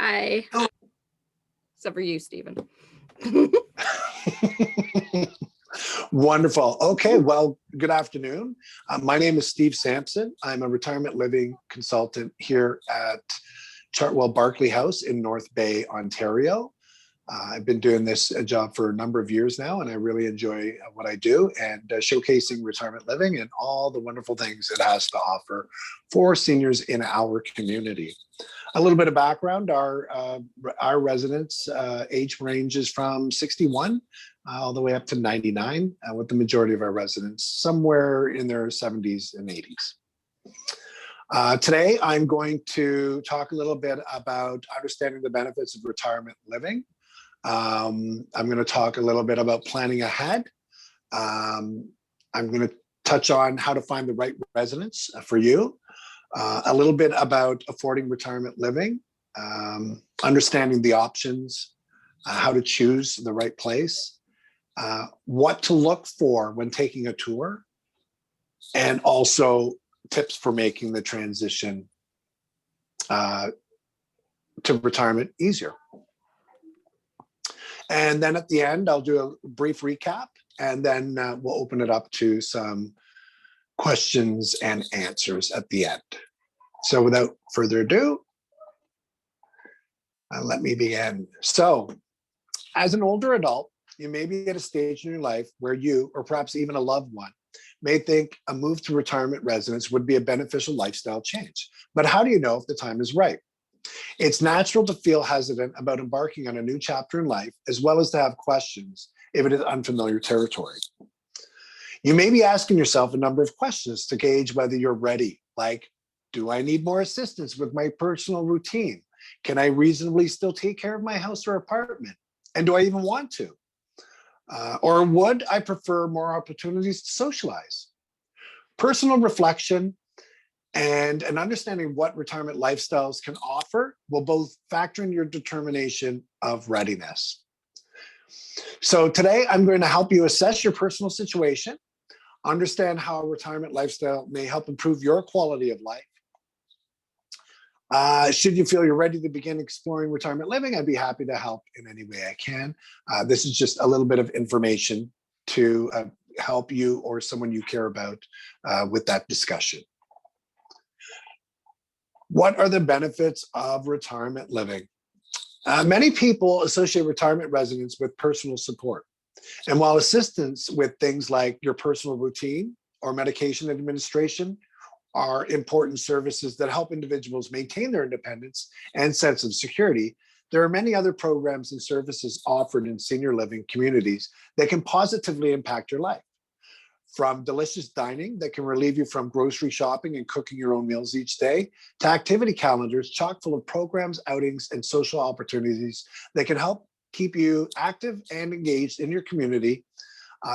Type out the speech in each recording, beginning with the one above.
Hi. Except for you, Stephen. Wonderful. Okay, well, good afternoon. My name is Steve Sampson. I'm a retirement living consultant here at Barclay House in North Bay, Ontario. I've been doing this job for a number of years now, and I really enjoy what I do and showcasing retirement living and all the wonderful things it has to offer for seniors in our community. A little bit of background, our residents age ranges from 61 all the way up to 99, with the majority of our residents somewhere in their 70s and 80s. Today, I'm going to talk a little bit about understanding the benefits of retirement living. I'm going to talk a little bit about planning ahead. I'm going to touch on how to find the right residence for you. A little bit about affording retirement living, understanding the options, how to choose the right place, what to look for when taking a tour, and also tips for making the transition to retirement easier. And then at the end, I'll do a brief recap, and then we'll open it up to some questions and answers at the end. So without further ado, let me begin. So as an older adult, you may be at a stage in your life where you, or perhaps even a loved one, may think a move to retirement residence would be a beneficial lifestyle change. But how do you know if the time is right? It's natural to feel hesitant about embarking on a new chapter in life, as well as to have questions if it is unfamiliar territory. You may be asking yourself a number of questions to gauge whether you're ready, like, do I need more assistance with my personal routine? Can I reasonably still take care of my house or apartment? And do I even want to? Or would I prefer more opportunities to socialize? Personal reflection and an understanding of what retirement lifestyles can offer will both factor in your determination of readiness. So today I'm going to help you assess your personal situation, understand how a retirement lifestyle may help improve your quality of life. Should you feel you're ready to begin exploring retirement living, I'd be happy to help in any way I can. This is just a little bit of information to help you or someone you care about with that discussion. What are the benefits of retirement living? Many people associate retirement residence with personal support. And while assistance with things like your personal routine or medication administration are important services that help individuals maintain their independence and sense of security, there are many other programs and services offered in senior living communities that can positively impact your life. From delicious dining that can relieve you from grocery shopping and cooking your own meals each day, to activity calendars chock full of programs, outings, and social opportunities that can help keep you active and engaged in your community,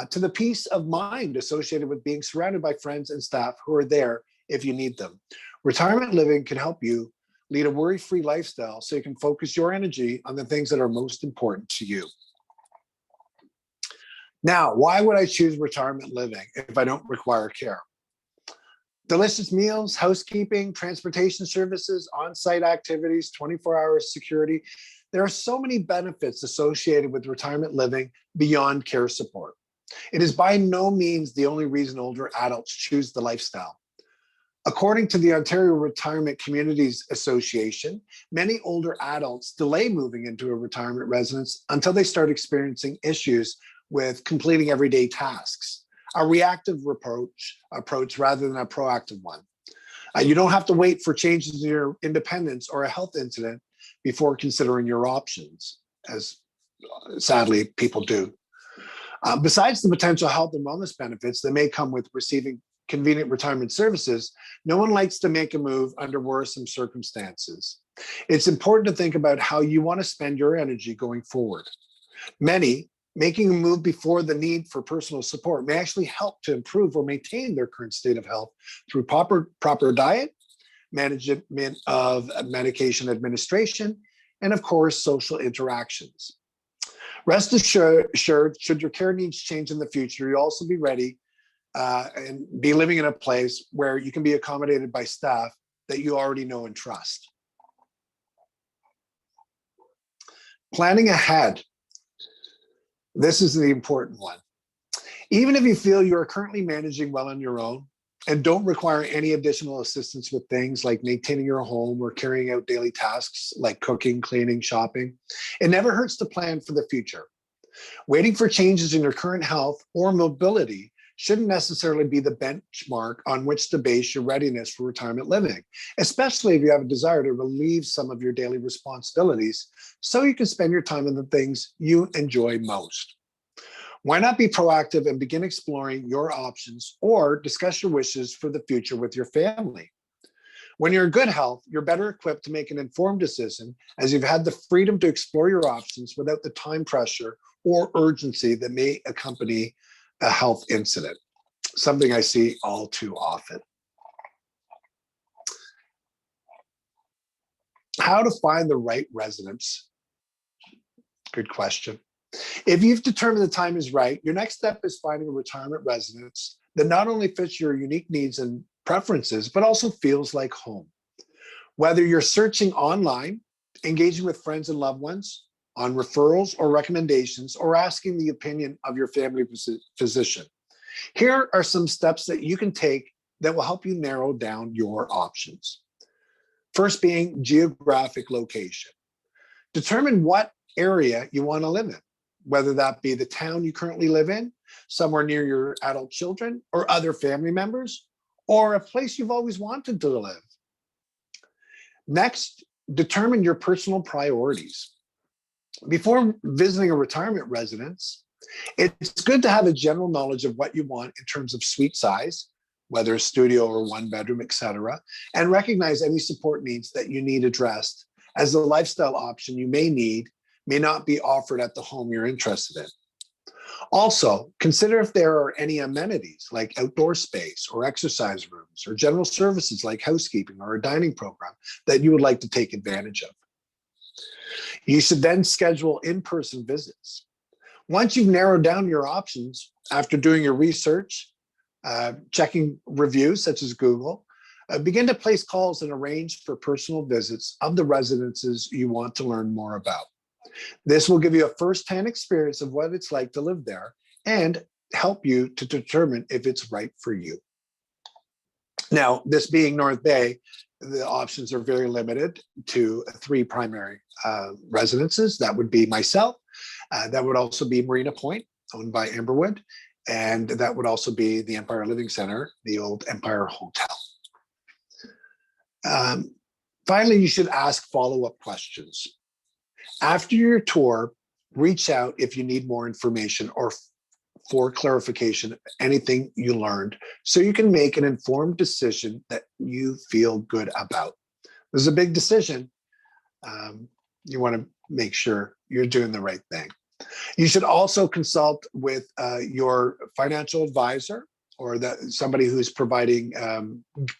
to the peace of mind associated with being surrounded by friends and staff who are there if you need them. Retirement living can help you lead a worry-free lifestyle so you can focus your energy on the things that are most important to you. Now, why would I choose retirement living if I don't require care? Delicious meals, housekeeping, transportation services, on-site activities, 24-hour security. There are so many benefits associated with retirement living beyond care support. It is by no means the only reason older adults choose the lifestyle. According to the Ontario Retirement Communities Association, many older adults delay moving into a retirement residence until they start experiencing issues with completing everyday tasks, a reactive approach rather than a proactive one. You don't have to wait for changes in your independence or a health incident before considering your options, as sadly people do. Besides the potential health and wellness benefits that may come with receiving convenient retirement services, no one likes to make a move under worrisome circumstances. It's important to think about how you want to spend your energy going forward. Many, making a move before the need for personal support may actually help to improve or maintain their current state of health through proper diet, management of medication administration, and of course, social interactions. Rest assured, should your care needs change in the future, you'll also be ready and be living in a place where you can be accommodated by staff that you already know and trust. Planning ahead. This is the important one. Even if you feel you are currently managing well on your own and don't require any additional assistance with things like maintaining your home or carrying out daily tasks like cooking, cleaning, shopping, it never hurts to plan for the future. Waiting for changes in your current health or mobility shouldn't necessarily be the benchmark on which to base your readiness for retirement living, especially if you have a desire to relieve some of your daily responsibilities so you can spend your time on the things you enjoy most. Why not be proactive and begin exploring your options or discuss your wishes for the future with your family? When you're in good health, you're better equipped to make an informed decision as you've had the freedom to explore your options without the time pressure or urgency that may accompany a health incident, something I see all too often. How to find the right residence? Good question. If you've determined the time is right, your next step is finding a retirement residence that not only fits your unique needs and preferences, but also feels like home. Whether you're searching online, engaging with friends and loved ones, on referrals or recommendations, or asking the opinion of your family physician, here are some steps that you can take that will help you narrow down your options. First being geographic location. Determine what area you want to live in, whether that be the town you currently live in, somewhere near your adult children or other family members, or a place you've always wanted to live. Next, determine your personal priorities. Before visiting a retirement residence, it's good to have a general knowledge of what you want in terms of suite size, whether a studio or one bedroom, etc., and recognize any support needs that you need addressed, as the lifestyle option you may need may not be offered at the home you're interested in. Also, consider if there are any amenities like outdoor space or exercise rooms or general services like housekeeping or a dining program that you would like to take advantage of. You should then schedule in-person visits. Once you've narrowed down your options, after doing your research, checking reviews such as Google, begin to place calls and arrange for personal visits of the residences you want to learn more about. This will give you a first-hand experience of what it's like to live there and help you to determine if it's right for you. Now, this being North Bay, the options are very limited to 3 primary residences. That would be myself. That would also be Marina Point, owned by Amberwood. And that would also be the Empire Living Center, the old Empire Hotel. Finally, you should ask follow-up questions. After your tour, reach out if you need more information or for clarification of anything you learned, so you can make an informed decision that you feel good about. This is a big decision. You want to make sure you're doing the right thing. You should also consult with your financial advisor or somebody who's providing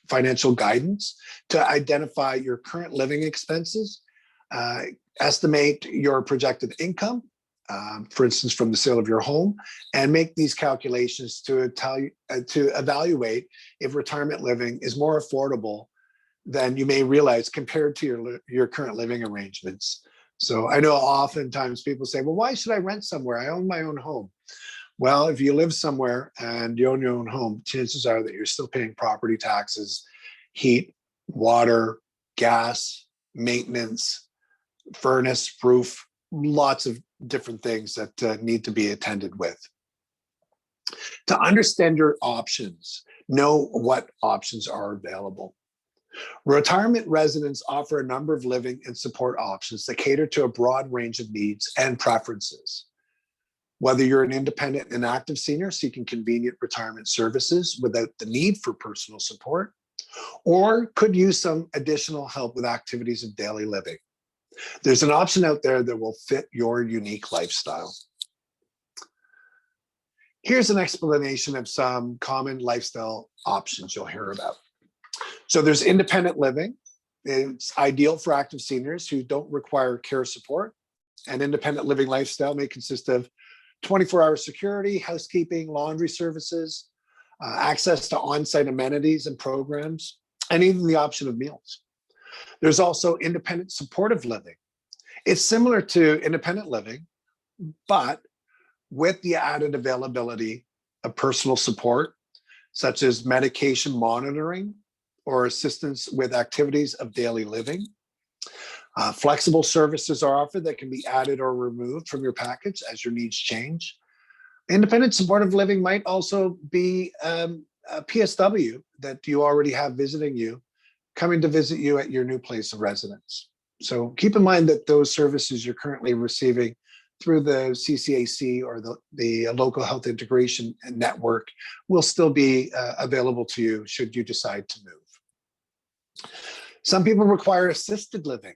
financial guidance to identify your current living expenses, estimate your projected income, for instance, from the sale of your home, and make these calculations to evaluate if retirement living is more affordable than you may realize compared to your current living arrangements. So I know oftentimes people say, well, why should I rent somewhere? I own my own home. Well, if you live somewhere and you own your own home, chances are that you're still paying property taxes, heat, water, gas, maintenance, furnace, roof, lots of different things that need to be attended with. To understand your options, know what options are available. Retirement residents offer a number of living and support options that cater to a broad range of needs and preferences. Whether you're an independent and active senior seeking convenient retirement services without the need for personal support, or could use some additional help with activities of daily living, there's an option out there that will fit your unique lifestyle. Here's an explanation of some common lifestyle options you'll hear about. So there's independent living. It's ideal for active seniors who don't require care support. An independent living lifestyle may consist of 24-hour security, housekeeping, laundry services, access to on-site amenities and programs, and even the option of meals. There's also independent supportive living. It's similar to independent living, but with the added availability of personal support, such as medication monitoring or assistance with activities of daily living. Flexible services are offered that can be added or removed from your package as your needs change. Independent supportive living might also be a PSW that you already have visiting you, coming to visit you at your new place of residence. So keep in mind that those services you're currently receiving through the CCAC or the local health integration network will still be available to you should you decide to move. Some people require assisted living.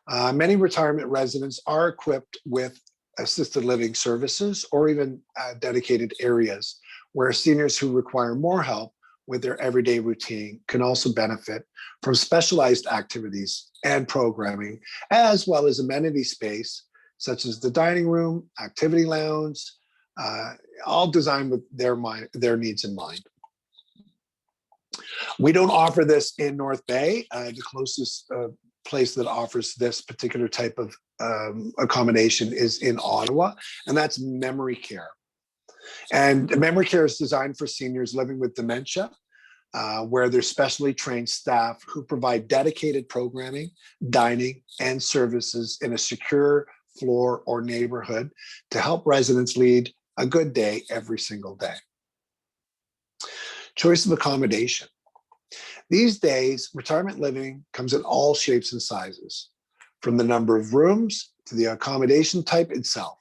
Many retirement residents are equipped with assisted living services or even dedicated areas where seniors who require more help with their everyday routine can also benefit from specialized activities and programming, as well as amenity space, such as the dining room, activity lounge, all designed with their needs in mind. We don't offer this in North Bay. The closest place that offers this particular type of accommodation is in Ottawa, and that's memory care. And memory care is designed for seniors living with dementia, where there's specially trained staff who provide dedicated programming, dining, and services in a secure floor or neighborhood to help residents lead a good day every single day. Choice of accommodation. These days, retirement living comes in all shapes and sizes, from the number of rooms to the accommodation type itself.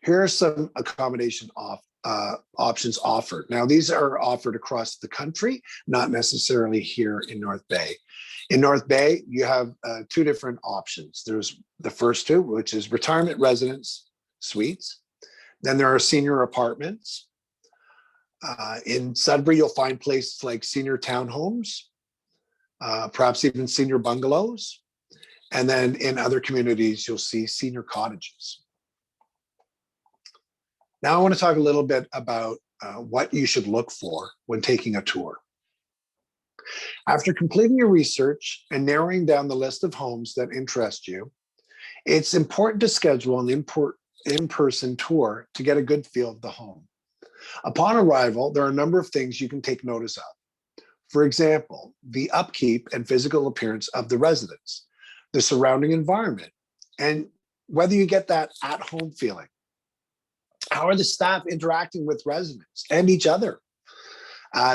Here are some accommodation options offered. Now, these are offered across the country, not necessarily here in North Bay. In North Bay, you have two different options. There's the first two, which is retirement residence suites. Then there are senior apartments. In Sudbury, you'll find places like senior townhomes, perhaps even senior bungalows. And then in other communities, you'll see senior cottages. Now I want to talk a little bit about what you should look for when taking a tour. After completing your research and narrowing down the list of homes that interest you, it's important to schedule an in-person tour to get a good feel of the home. Upon arrival, there are a number of things you can take notice of. For example, the upkeep and physical appearance of the residence, the surrounding environment, and whether you get that at-home feeling. How are the staff interacting with residents and each other?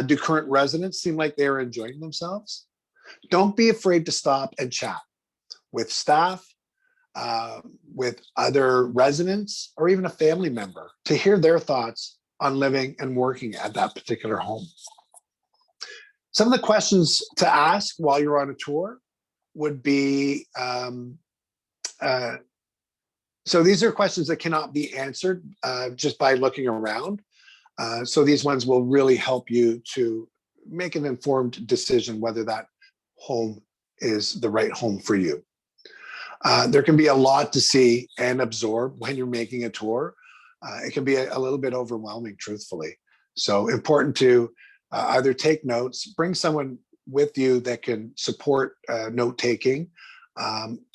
Do current residents seem like they're enjoying themselves? Don't be afraid to stop and chat with staff, with other residents, or even a family member to hear their thoughts on living and working at that particular home. Some of the questions to ask while you're on a tour would be, so these are questions that cannot be answered just by looking around. So these ones will really help you to make an informed decision whether that home is the right home for you. There can be a lot to see and absorb when you're making a tour. It can be a little bit overwhelming, truthfully. So important to either take notes, bring someone with you that can support note-taking,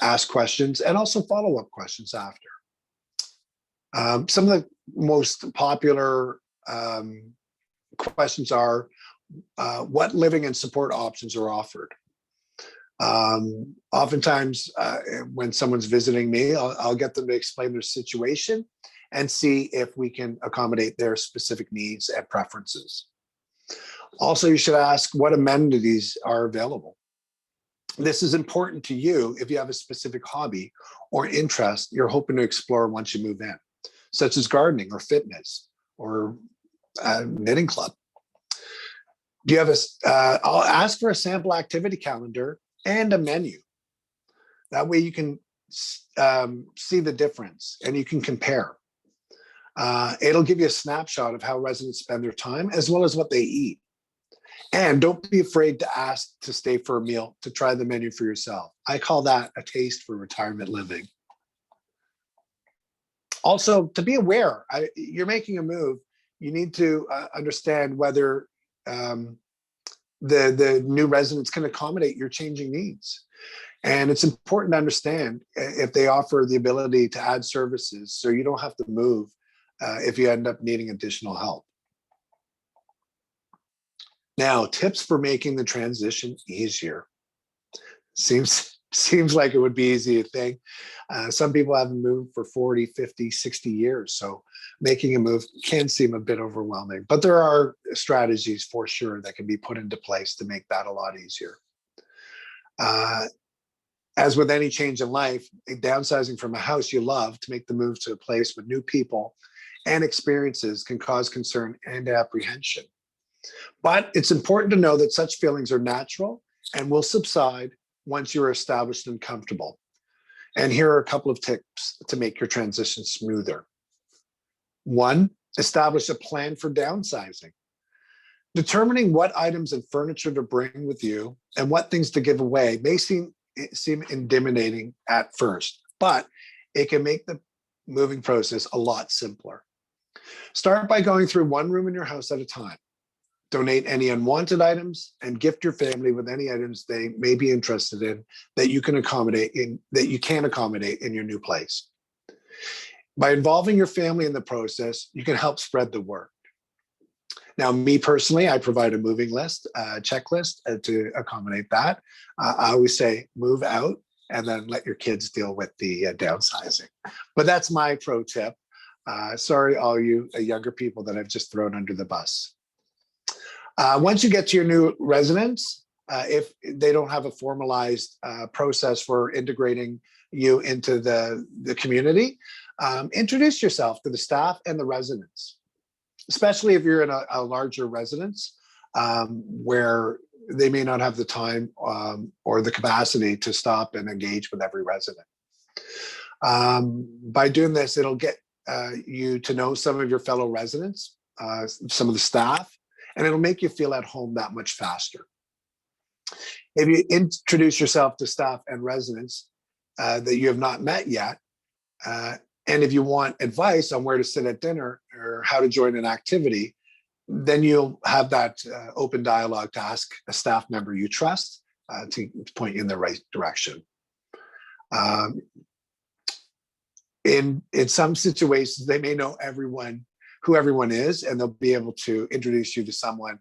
ask questions, and also follow-up questions after. Some of the most popular questions are, what living and support options are offered? Oftentimes, when someone's visiting me, I'll get them to explain their situation and see if we can accommodate their specific needs and preferences. Also, you should ask what amenities are available. This is important to you if you have a specific hobby or interest you're hoping to explore once you move in, such as gardening or fitness or a knitting club. Do you have I'll ask for a sample activity calendar and a menu. That way you can see the difference and you can compare. It'll give you a snapshot of how residents spend their time as well as what they eat. And don't be afraid to ask to stay for a meal, to try the menu for yourself. I call that a taste for retirement living. Also, to be aware, you're making a move, you need to understand whether the new residents can accommodate your changing needs. And it's important to understand if they offer the ability to add services so you don't have to move if you end up needing additional help. Now, tips for making the transition easier. Seems like it would be easy to think. Some people haven't moved for 40, 50, 60 years. So making a move can seem a bit overwhelming, but there are strategies for sure that can be put into place to make that a lot easier. As with any change in life, downsizing from a house you love to make the move to a place with new people and experiences can cause concern and apprehension. But it's important to know that such feelings are natural and will subside once you're established and comfortable. And here are a couple of tips to make your transition smoother. 1, establish a plan for downsizing. Determining what items and furniture to bring with you and what things to give away may seem intimidating at first, but it can make the moving process a lot simpler. Start by going through one room in your house at a time. Donate any unwanted items and gift your family with any items they may be interested in that you can accommodate in your new place. By involving your family in the process, you can help spread the word. Now, me personally, I provide a moving list, checklist to accommodate that. I always say move out and then let your kids deal with the downsizing. But that's my pro tip. Sorry, all you younger people that I've just thrown under the bus. Once you get to your new residence, if they don't have a formalized process for integrating you into the community, introduce yourself to the staff and the residents, especially if you're in a larger residence where they may not have the time or the capacity to stop and engage with every resident. By doing this, it'll get you to know some of your fellow residents, some of the staff, and it'll make you feel at home that much faster. If you introduce yourself to staff and residents that you have not met yet, and if you want advice on where to sit at dinner or how to join an activity, then you'll have that open dialogue to ask a staff member you trust to point you in the right direction. In some situations, they may know who everyone is, and they'll be able to introduce you to someone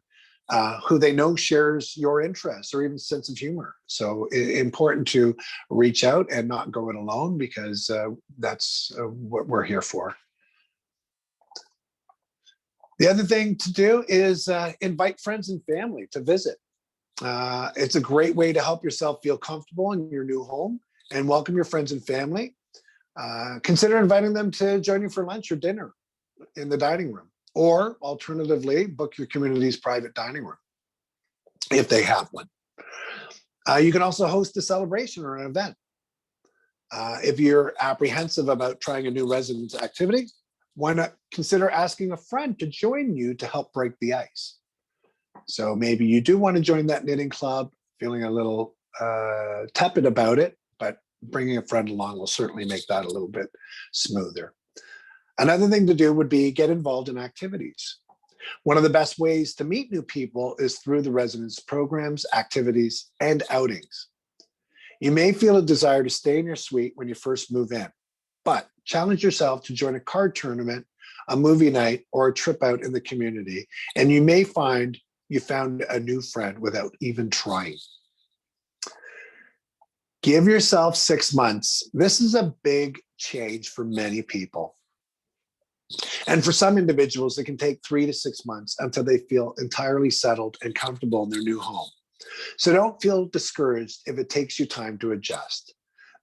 who they know shares your interests or even sense of humor. So important to reach out and not go it alone, because that's what we're here for. The other thing to do is invite friends and family to visit. It's a great way to help yourself feel comfortable in your new home and welcome your friends and family. Consider inviting them to join you for lunch or dinner in the dining room, or alternatively, book your community's private dining room if they have one. You can also host a celebration or an event. If you're apprehensive about trying a new residence activity, why not consider asking a friend to join you to help break the ice? So maybe you do want to join that knitting club, feeling a little tepid about it, but bringing a friend along will certainly make that a little bit smoother. Another thing to do would be get involved in activities. One of the best ways to meet new people is through the residence programs, activities, and outings. You may feel a desire to stay in your suite when you first move in, but challenge yourself to join a card tournament, a movie night, or a trip out in the community, and you may find you found a new friend without even trying. Give yourself 6 months. This is a big change for many people. And for some individuals, it can take 3 to 6 months until they feel entirely settled and comfortable in their new home. So don't feel discouraged if it takes you time to adjust.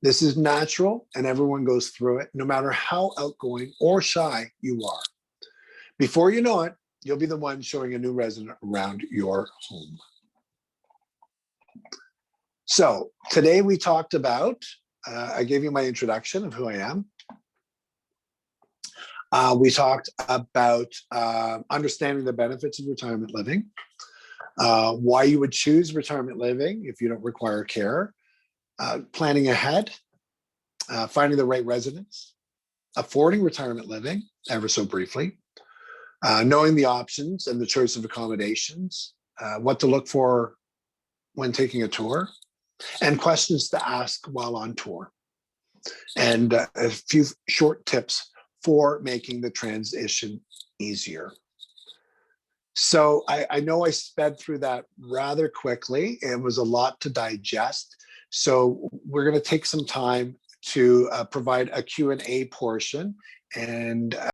This is natural, and everyone goes through it, no matter how outgoing or shy you are. Before you know it, you'll be the one showing a new resident around your home. So today we talked about, I gave you my introduction of who I am. We talked about understanding the benefits of retirement living, why you would choose retirement living if you don't require care, planning ahead, finding the right residence, affording retirement living, ever so briefly, knowing the options and the choice of accommodations, what to look for when taking a tour, and questions to ask while on tour, and a few short tips for making the transition easier. So I know I sped through that rather quickly. It was a lot to digest. So we're going to take some time to provide a Q&A portion, and